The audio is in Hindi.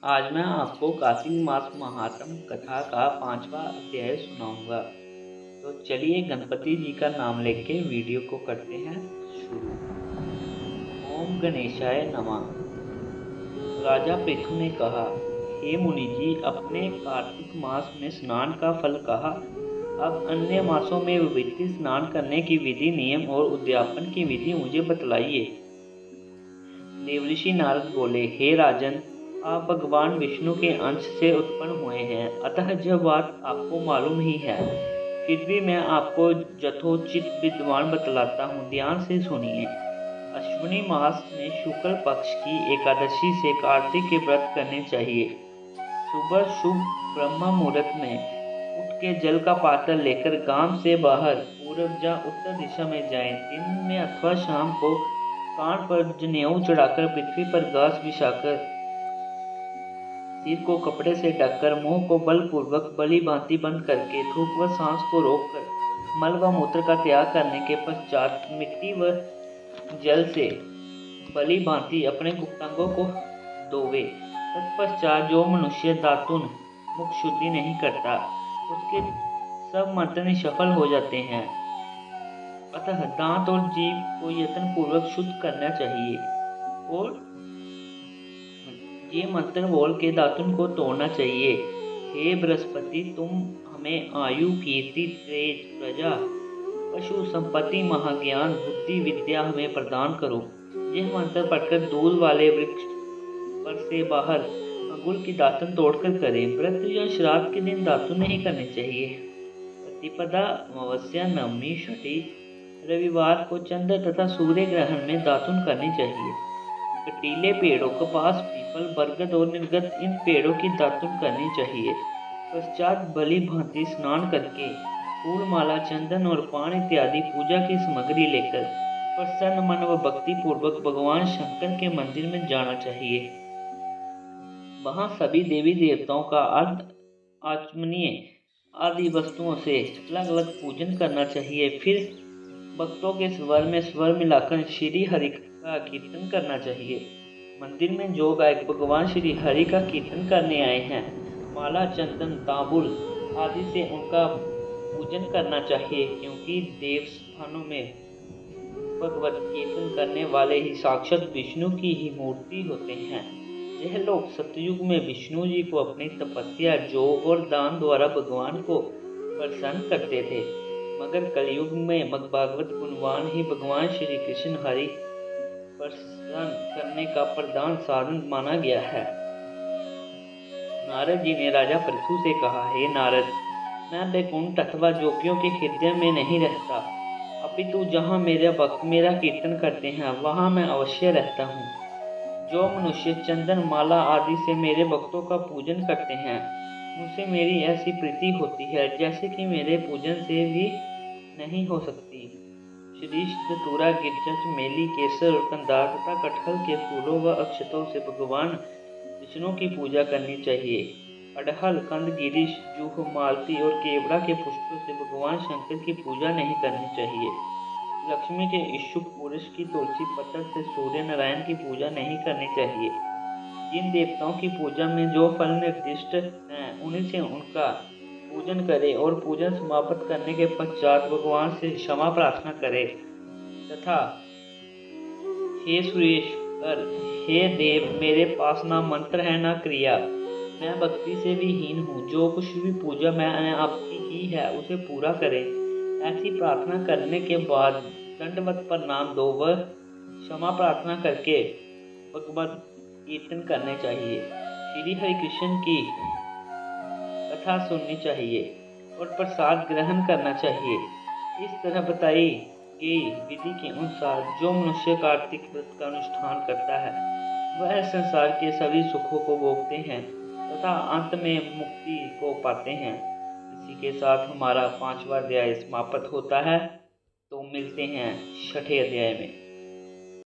आज मैं आपको कार्तिक मास महात्म कथा का 5वां अध्याय सुनाऊंगा। तो चलिए गणपति जी का नाम लेके वीडियो को करते हैं शुरू। ओम गणेशाय नमः। राजा पृथु ने कहा, हे मुनि जी, अपने कार्तिक मास में स्नान का फल कहा। अब अन्य मासों में विभूति स्नान करने की विधि, नियम और उद्यापन की विधि मुझे बतलाइए। देवऋषि नारद बोले, हे राजन, आप भगवान विष्णु के अंश से उत्पन्न हुए हैं, अतः यह बात आपको मालूम ही है। फिर भी मैं आपको यथोचित विद्वान बतलाता हूँ, ध्यान से सुनिए। अश्विनी मास में शुक्ल पक्ष की एकादशी से कार्तिक के व्रत करने चाहिए। सुबह शुभ ब्रह्म मुहूर्त में उठ के जल का पात्र लेकर गांव से बाहर पूर्व या उत्तर दिशा में जाएं। दिन में अथवा शाम को कान पर जनेऊ चढ़ाकर, पृथ्वी पर घास बिछाकर, सिर को कपड़े से ढककर, मुंह को बलपूर्वक बलि भांति बंद करके, थूक व सांस को रोककर, मल व मूत्र का त्याग करने के पश्चात मिट्टी व जल से बलि भांति अपने गुप्तांगों को धोवे। तत्पश्चात जो मनुष्य दातुन मुख शुद्धि नहीं करता, उसके सब मंत्र निष्फल हो जाते हैं। अतः दांत और जीभ को यत्न पूर्वक शुद्ध करना चाहिए और ये मंत्र बोल के दातुन को तोड़ना चाहिए। हे बृहस्पति, तुम हमें आयु, कीर्ति, तेज, प्रजा, पशु संपत्ति, महाज्ञान, बुद्धि, विद्या हमें प्रदान करो। यह मंत्र पढ़कर दूध वाले वृक्ष पर से बाहर अंगुल की दातुन तोड़कर करें। व्रत या श्राद्ध के दिन दातुन नहीं करने चाहिए। प्रतिपदा, अमावस्या, नवमी, छठी, रविवार को चंद्र तथा सूर्य ग्रहण में दातुन करनी चाहिए। कटीले पेड़ों, कपास, पीपल, बरगद और निर्गद, इन पेड़ों की दातुन करनी चाहिए। पश्चात बलि भांति स्नान करके फूल, माला, चंदन और पान इत्यादि पूजा की सामग्री लेकर प्रसन्न मन व भक्ति पूर्वक भगवान शंकर के मंदिर में जाना चाहिए। वहां सभी देवी देवताओं का अर्ध आचमनीय आदि वस्तुओं से अलग अलग पूजन करना चाहिए। फिर भक्तों के स्वर में स्वर मिलाकर श्री हरि का कीर्तन करना चाहिए। मंदिर में जो गायक भगवान श्री हरि का कीर्तन करने आए हैं, माला, चंदन, तांबुल आदि से उनका पूजन करना चाहिए, क्योंकि देव स्थानों में भगवत कीर्तन करने वाले ही साक्षात विष्णु की ही मूर्ति होते हैं। यह लोग सतयुग में विष्णु जी को अपनी तपस्या, जोग और दान द्वारा भगवान को प्रसन्न करते थे, मगर कलयुग में भागवत गुणवान ही भगवान श्री कृष्ण हरि प्रसन्न करने का प्रधान साधन माना गया है। नारद जी ने राजा पृथु से कहा, हे नारद, मैं वैकुंठ अथवा जोगियों के हृदय में नहीं रहता, अपितु जहाँ मेरे भक्त मेरा कीर्तन करते हैं वहाँ मैं अवश्य रहता हूँ। जो मनुष्य चंदन, माला आदि से मेरे भक्तों का पूजन करते हैं, उनसे मेरी ऐसी प्रीति होती है जैसे कि मेरे पूजन से भी नहीं हो सकती। शीरीष, धतूरा, गिरजा, चमेली, केसर और कंदार तथा कटहल के फूलों व अक्षतों से भगवान विष्णु की पूजा करनी चाहिए। अड़हल, कंद, गिरीश, जूह, मालती और केवड़ा के पुष्पों से भगवान शंकर की पूजा नहीं करनी चाहिए। लक्ष्मी के इच्छुक पुरुष की तुलसी पत्र से सूर्य नारायण की पूजा नहीं करनी चाहिए। जिन देवताओं की पूजा में जो फल निर्दिष्ट हैं, उन्हीं से उनका पूजन करे और पूजन समाप्त करने के पश्चात भगवान से क्षमा प्रार्थना करे तथा हे सुरेश्वर, हे देव, मेरे पास ना मंत्र है ना क्रिया, मैं भक्ति से भी हीन हूँ, जो कुछ भी पूजा मैंने आपकी की है उसे पूरा करें। ऐसी प्रार्थना करने के बाद दंडवत प्रणाम दो व क्षमा प्रार्थना करके भगवत कीर्तन करने चाहिए। श्री हरि कृष्ण की कथा सुननी चाहिए और प्रसाद ग्रहण करना चाहिए। इस तरह बताई गई विधि के अनुसार जो मनुष्य कार्तिक व्रत का अनुष्ठान करता है, वह संसार के सभी सुखों को भोगते हैं तथा अंत में मुक्ति को पाते हैं। इसी के साथ हमारा 5वां अध्याय समाप्त होता है। तो मिलते हैं 6ठे अध्याय में।